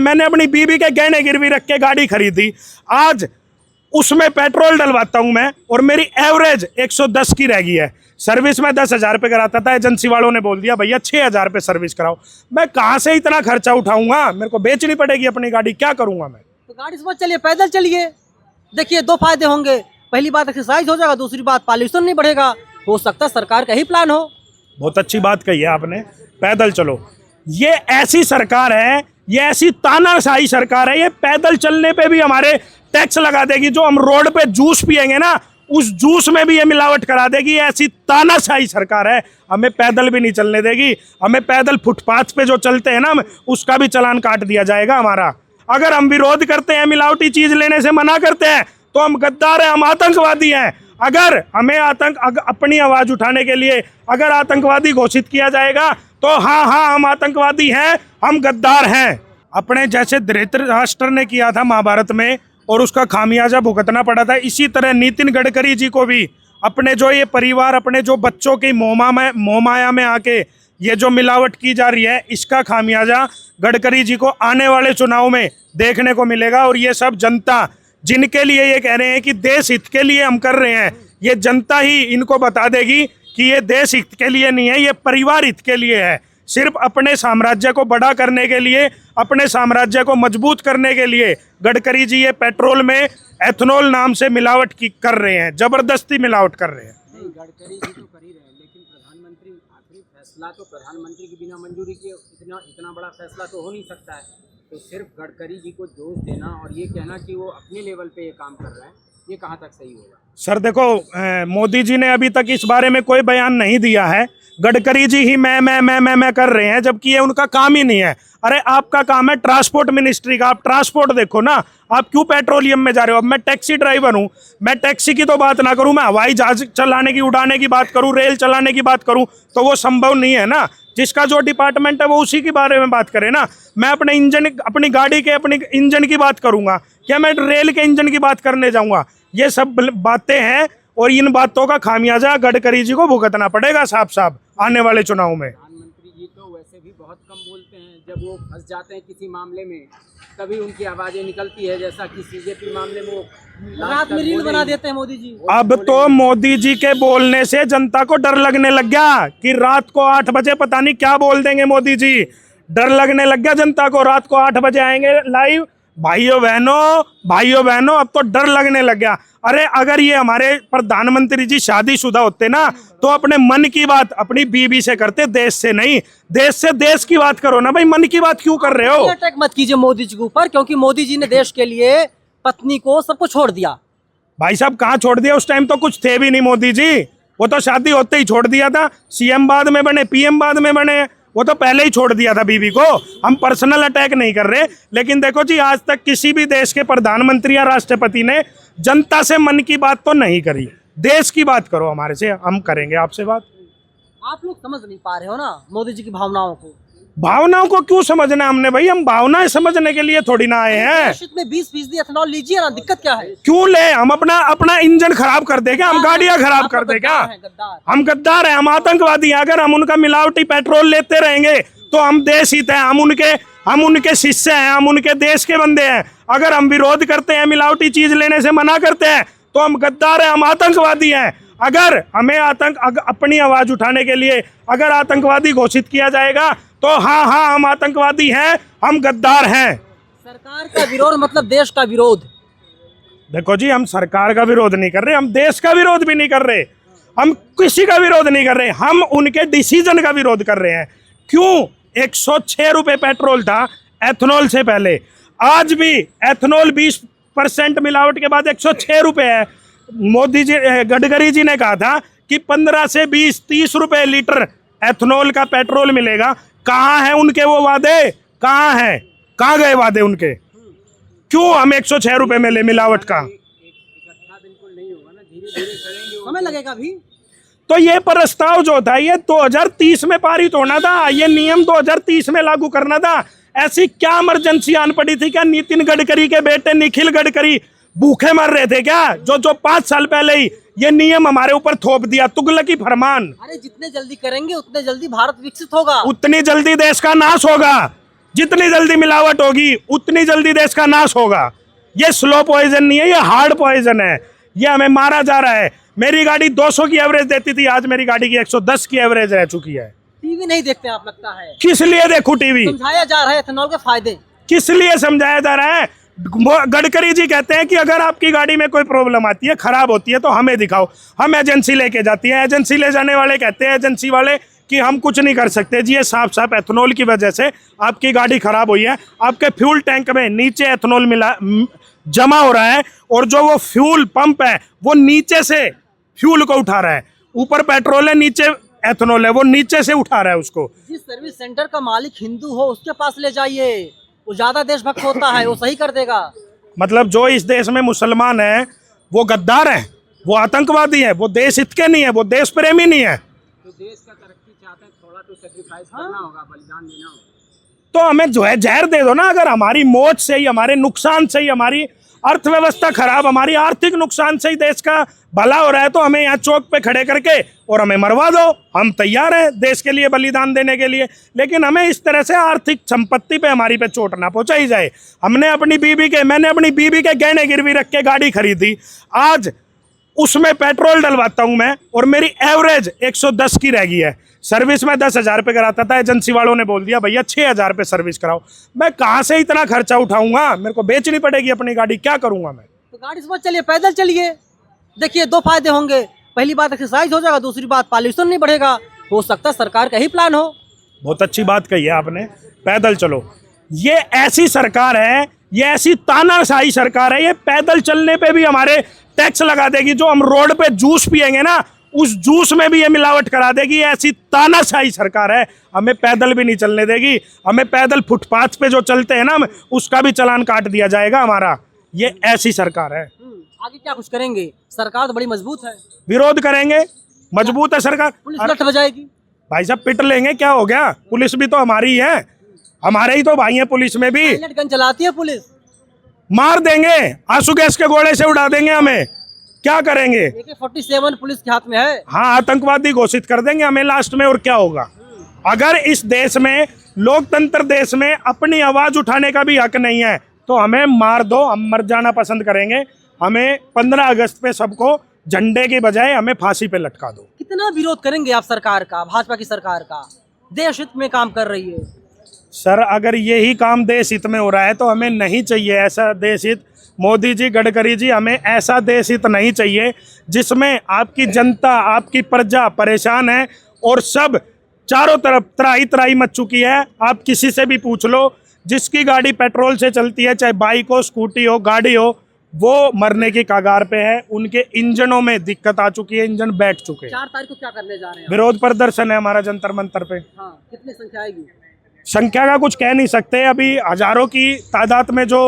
मैंने अपनी बीबी के गहने गिरवी रख के गाड़ी खरीदी, आज उसमें पेट्रोल डलवाता हूं मैं और मेरी एवरेज 110 की रह गई है। सर्विस में 10,000 रुपये कराता था, एजेंसी वालों ने बोल दिया भैया 6,000 रुपये सर्विस कराओ। मैं कहाँ से इतना खर्चा उठाऊंगा, मेरे को बेचनी पड़ेगी अपनी गाड़ी, क्या करूंगा मैं? तो गाड़ी से मत चलिए, पैदल चलिए। देखिए 2 फायदे होंगे, पहली बात एक्सरसाइज हो जाएगा, दूसरी बात पॉल्यूशन नहीं बढ़ेगा। हो सकता है सरकार का ही प्लान हो। बहुत अच्छी बात कही है आपने, पैदल चलो। ये ऐसी सरकार है, ये ऐसी तानाशाही सरकार है, ये पैदल चलने पे भी हमारे टैक्स लगा देगी। जो हम रोड पे जूस पियेंगे ना, उस जूस में भी ये मिलावट करा देगी। ऐसी तानाशाही सरकार है, हमें पैदल भी नहीं चलने देगी। हमें पैदल फुटपाथ पे जो चलते हैं ना, उसका भी चालान काट दिया जाएगा हमारा। अगर हम विरोध करते हैं, मिलावटी चीज लेने से मना करते हैं, तो हम गद्दार हैं, हम आतंकवादी हैं। अगर हमें अपनी आवाज उठाने के लिए अगर आतंकवादी घोषित किया जाएगा, तो हाँ हम आतंकवादी हैं, हम गद्दार हैं। अपने जैसे धृतराष्ट्र ने किया था महाभारत में और उसका खामियाजा भुगतना पड़ा था, इसी तरह नितिन गडकरी जी को भी अपने जो ये परिवार, अपने जो बच्चों की मोहमाया में आके ये जो मिलावट की जा रही है, इसका खामियाजा गडकरी जी को आने वाले चुनाव में देखने को मिलेगा। और ये सब जनता जिनके लिए ये कह रहे हैं कि देश हित के लिए हम कर रहे हैं, ये जनता ही इनको बता देगी कि ये देश हित के लिए नहीं है, ये परिवार हित के लिए है। सिर्फ अपने साम्राज्य को बड़ा करने के लिए, अपने साम्राज्य को मजबूत करने के लिए गडकरी जी ये पेट्रोल में एथनॉल नाम से मिलावट कर रहे हैं, जबरदस्ती मिलावट कर रहे हैं। नहीं, गडकरी जी तो कर ही रहे हैं, लेकिन प्रधानमंत्री आखिरी फैसला तो प्रधानमंत्री की बिना मंजूरी के इतना बड़ा फैसला तो हो नहीं सकता है। तो सिर्फ गडकरी जी को दोष देना और ये कहना कि वो अपने लेवल पे ये काम कर रहे हैं, ये कहाँ तक सही होगा? सर देखो, मोदी जी ने अभी तक इस बारे में कोई बयान नहीं दिया है। गडकरी जी ही मैं कर रहे हैं, जबकि ये उनका काम ही नहीं है। अरे आपका काम है ट्रांसपोर्ट मिनिस्ट्री का, आप ट्रांसपोर्ट देखो ना, आप क्यों पेट्रोलियम में जा रहे हो? अब मैं टैक्सी ड्राइवर हूँ, मैं टैक्सी की तो बात ना करूँ, मैं हवाई जहाज चलाने की, उड़ाने की बात करूँ, रेल चलाने की बात करूँ, तो वो संभव नहीं है ना। जिसका जो डिपार्टमेंट है वो उसी के बारे में बात करे ना। मैं अपने इंजन, अपनी गाड़ी के अपने इंजन की बात करूँगा, क्या मैं रेल के इंजन की बात करने जाऊँगा? ये सब बातें हैं और इन बातों का खामियाजा गडकरी जी को भुगतना पड़ेगा साफ आने वाले चुनाव में। प्रधानमंत्री जी तो वैसे भी बहुत कम बोलते हैं, जब वो फंस जाते हैं किसी मामले में तभी उनकी आवाजें निकलती है, जैसा कि सीजेपी मामले में वो रात में रील बना देते हैं मोदी जी। अब तो मोदी जी के बोलने से जनता को डर लगने लग गया कि रात को 8 बजे पता नहीं क्या बोल देंगे मोदी जी। डर लगने लग गया जनता को, रात को 8 बजे आएंगे लाइव। भाइयों बहनों अब तो डर लगने लग गया। अरे अगर ये हमारे प्रधानमंत्री जी शादीशुदा होते ना, तो अपने मन की बात अपनी बीवी से करते, देश से नहीं। देश से देश की बात करो ना भाई, मन की बात क्यों कर रहे हो? अटैक मत कीजिए मोदी जी के ऊपर, क्योंकि मोदी जी ने देश के लिए पत्नी को सबको छोड़ दिया। भाई साहब कहाँ छोड़ दिया? उस टाइम तो कुछ थे भी नहीं मोदी जी, वो तो शादी होते ही छोड़ दिया था। सीएम बाद में बने, पीएम बाद में बने, वो तो पहले ही छोड़ दिया था बीवी को। हम पर्सनल अटैक नहीं कर रहे, लेकिन देखो जी, आज तक किसी भी देश के प्रधानमंत्री या राष्ट्रपति ने जनता से मन की बात तो नहीं करी। देश की बात करो हमारे से, हम करेंगे आपसे बात। आप लोग समझ नहीं पा रहे हो ना मोदी जी की भावनाओं को। भावनाओं को क्यों समझना हमने भाई? हम भावनाएं समझने के लिए थोड़ी ना आए हैं। में 20% एथेनॉल लीजिए ना, दिक्कत क्या है? क्यों ले? हम अपना इंजन खराब कर दे क्या? हम गाड़ियां खराब कर दे क्या? हम गद्दार हैं, हम आतंकवादी हैं। अगर हम उनका मिलावटी पेट्रोल लेते रहेंगे तो हम देश हित हैं, हम उनके शिष्य हैं, हम उनके देश के बंदे हैं। अगर हम विरोध करते हैं, मिलावटी चीज लेने से मना करते हैं, तो हम गद्दार हैं, हम आतंकवादी हैं। अगर हमें अपनी आवाज उठाने के लिए अगर आतंकवादी घोषित किया जाएगा, तो हाँ हम आतंकवादी हैं, हम गद्दार हैं। सरकार का विरोध मतलब देश का विरोध। देखो जी, हम सरकार का विरोध नहीं कर रहे, हम देश का विरोध भी नहीं कर रहे, हम किसी का विरोध नहीं कर रहे, हम उनके डिसीजन का विरोध कर रहे हैं। क्यों? 106 रुपये पेट्रोल था एथनॉल से पहले, आज भी एथनॉल 20% मिलावट के बाद 106 रुपये है। मोदी जी, गडकरी जी ने कहा था कि 15 से 20-30 रुपये लीटर एथनॉल का पेट्रोल मिलेगा। कहाँ है उनके वो वादे? कहाँ है? कहाँ गए वादे उनके? क्यों हम 106 रुपये में ले मिलावट का? बिल्कुल नहीं होगा ना, धीरे-धीरे करेंगे, समय लगेगा भी। तो ये प्रस्ताव जो था ये 2030 में पारित होना था, ये नियम 2030 में लागू करना था। ऐसी क्या इमरजेंसी आन पड़ी थी? क्या नितिन गडकरी के बेटे निखिल गडकरी भूखे मर रहे थे क्या? जो 5 साल पहले ही ये नियम हमारे ऊपर थोप दिया, तुगलकी फरमान। अरे जितने जल्दी करेंगे उतने जल्दी भारत विकसित होगा, उतनी जल्दी देश का नाश होगा। जितनी जल्दी मिलावट होगी उतनी जल्दी देश का नाश होगा। ये स्लो पॉइजन नहीं है, ये हार्ड पॉइजन है। ये हमें मारा जा रहा है। मेरी गाड़ी 200 की एवरेज देती थी, आज मेरी गाड़ी की 110 की एवरेज रह चुकी है। टीवी नहीं देखते आप लगता है। किस लिए देखूं टीवी? समझाया जा रहा है एथेनॉल के फायदे। किस लिए समझाया जा रहा है? गडकरी जी कहते हैं कि अगर आपकी गाड़ी में कोई प्रॉब्लम आती है, खराब होती है, तो हमें दिखाओ। हम एजेंसी लेके जाती है। एजेंसी ले जाने वाले कहते हैं एजेंसी वाले कि हम कुछ नहीं कर सकते जी, ये साफ साफ एथेनॉल की वजह से आपकी गाड़ी खराब हुई है। आपके फ्यूल टैंक में नीचे एथेनॉल मिला जमा हो रहा है, और जो वो फ्यूल पंप है वो नीचे से फ्यूल को उठा रहा है। ऊपर पेट्रोल है, नीचे एथेनॉल है, वो नीचे से उठा रहा है उसको। जिस सर्विस सेंटर का मालिक हिंदू हो उसके पास ले जाइए, वो ज्यादा देशभक्त होता है, वो सही कर देगा। मतलब जो इस देश में मुसलमान है वो गद्दार है, वो आतंकवादी है, वो देश हित के नहीं है, वो देश प्रेमी नहीं है। तो देश का तरक्की चाहते हैं, थोड़ा तो सेक्रीफाइस करना होगा, बलिदान देना होगा। तो हमें जो है जहर दे दो ना। अगर हमारी मौत से ही, हमारे नुकसान से ही, हमारी अर्थव्यवस्था खराब, हमारी आर्थिक नुकसान से ही देश का भला हो रहा है, तो हमें यहाँ चौक पे खड़े करके और हमें मरवा दो। हम तैयार हैं देश के लिए बलिदान देने के लिए, लेकिन हमें इस तरह से आर्थिक संपत्ति पे हमारी पे चोट ना पहुंचाई जाए। मैंने अपनी बीबी के गहने गिरवी रख के गाड़ी खरीदी, आज उसमें पेट्रोल डलवाता हूं मैं और मेरी एवरेज 110 की रह गई है। सर्विस में 10,000 रुपये कराता था, एजेंसी वालों ने बोल दिया भैया 6,000 रुपये सर्विस कराओ। मैं कहाँ से इतना खर्चा उठाऊंगा? मेरे को बेचनी पड़ेगी अपनी गाड़ी, क्या करूंगा मैं? तो गाड़ी से मत चलिए, पैदल चलिए। देखिए 2 फायदे होंगे, पहली बात एक्सरसाइज हो जाएगा, दूसरी बात पॉल्यूशन नहीं बढ़ेगा। हो सकता है सरकार का ही प्लान हो। बहुत अच्छी बात कही है आपने, पैदल चलो। ये ऐसी सरकार है, ये ऐसी तानाशाही सरकार है, ये पैदल चलने पे भी हमारे टैक्स लगा देगी। जो हम रोड पे जूस पियेंगे ना, उस जूस में भी ये मिलावट करा देगी। ऐसी तानाशाही सरकार है, हमें पैदल भी नहीं चलने देगी। हमें पैदल फुटपाथ पे जो चलते हैं ना, उसका भी चालान काट दिया जाएगा हमारा। ये ऐसी सरकार है। आगे क्या कुछ करेंगे? सरकार तो बड़ी मजबूत है। विरोध करेंगे, मजबूत है सरकार। पुलिस लठ बजाएगी। भाई साहब पिट लेंगे, क्या हो गया? पुलिस भी तो हमारी है, हमारे ही तो भाई हैं पुलिस में भी। पायलट गन चलाती है पुलिस। मार देंगे, आंसू गैस के गोले से उड़ा देंगे हमें, क्या करेंगे? AK-47 पुलिस के हाथ में है। हाँ, आतंकवादी घोषित कर देंगे हमें लास्ट में, और क्या होगा? अगर इस देश में, लोकतंत्र देश में अपनी आवाज उठाने का भी हक नहीं है, तो हमें मार दो, हम मर जाना पसंद करेंगे। हमें 15 अगस्त पे सबको झंडे के बजाय हमें फांसी पे लटका दो। कितना विरोध करेंगे आप सरकार का, भाजपा की सरकार का? देश हित में काम कर रही है। सर अगर यही काम देश हित में हो रहा है तो हमें नहीं चाहिए ऐसा देश हित। मोदी जी, गडकरी जी, हमें ऐसा देश हित नहीं चाहिए जिसमें आपकी जनता, आपकी प्रजा परेशान है और सब चारों तरफ त्राही त्राही मच चुकी है। आप किसी से भी पूछ लो, जिसकी गाड़ी पेट्रोल से चलती है, चाहे बाइक हो, स्कूटी हो, गाड़ी हो, वो मरने की कगार पे है। उनके इंजनों में दिक्कत आ चुकी है, इंजन बैठ चुके हैं। 4 तारीख को क्या करने जा रहे हैं? विरोध प्रदर्शन है हमारा जंतर मंतर पे। हाँ, कितनी संख्या आएगी? संख्या का कुछ कह नहीं सकते, अभी हजारों की तादाद में जो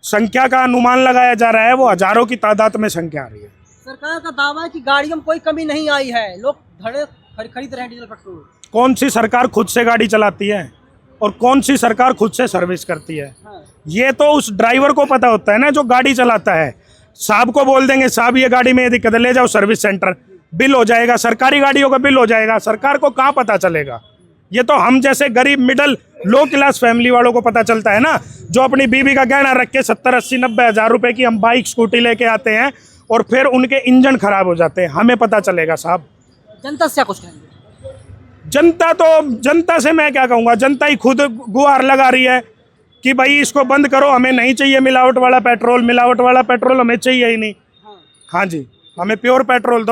संख्या का अनुमान लगाया जा रहा है वो हजारों की तादाद में संख्या आ रही है। सरकार का दावा है कि गाड़ियों में कोई कमी नहीं आई है, लोग धड़े खरीद रहे हैं डीजल पेट्रोल। कौन सी सरकार खुद से गाड़ी चलाती है और कौन सी सरकार खुद से सर्विस करती है? हाँ। ये तो उस ड्राइवर को पता होता है ना जो गाड़ी चलाता है। साहब को बोल देंगे साहब ये गाड़ी में ये दिक्कत है, ले जाओ सर्विस सेंटर, बिल हो जाएगा, सरकारी गाड़ियों का बिल हो जाएगा। सरकार को कहाँ पता चलेगा? ये तो हम जैसे गरीब मिडिल लो क्लास फैमिली वालों को पता चलता है ना, जो अपनी बीवी का गहना रख के 70, 80, 90 हज़ार रुपए की हम बाइक स्कूटी लेके आते हैं और फिर उनके इंजन खराब हो जाते हैं। हमें पता चलेगा साहब। जनता से क्या कुछ कहेंगे? जनता से मैं क्या कहूँगा, जनता ही खुद गुहार लगा रही है कि भाई इसको बंद करो, हमें नहीं चाहिए मिलावट वाला पेट्रोल हमें चाहिए ही नहीं। हाँ जी, हमें प्योर पेट्रोल दो।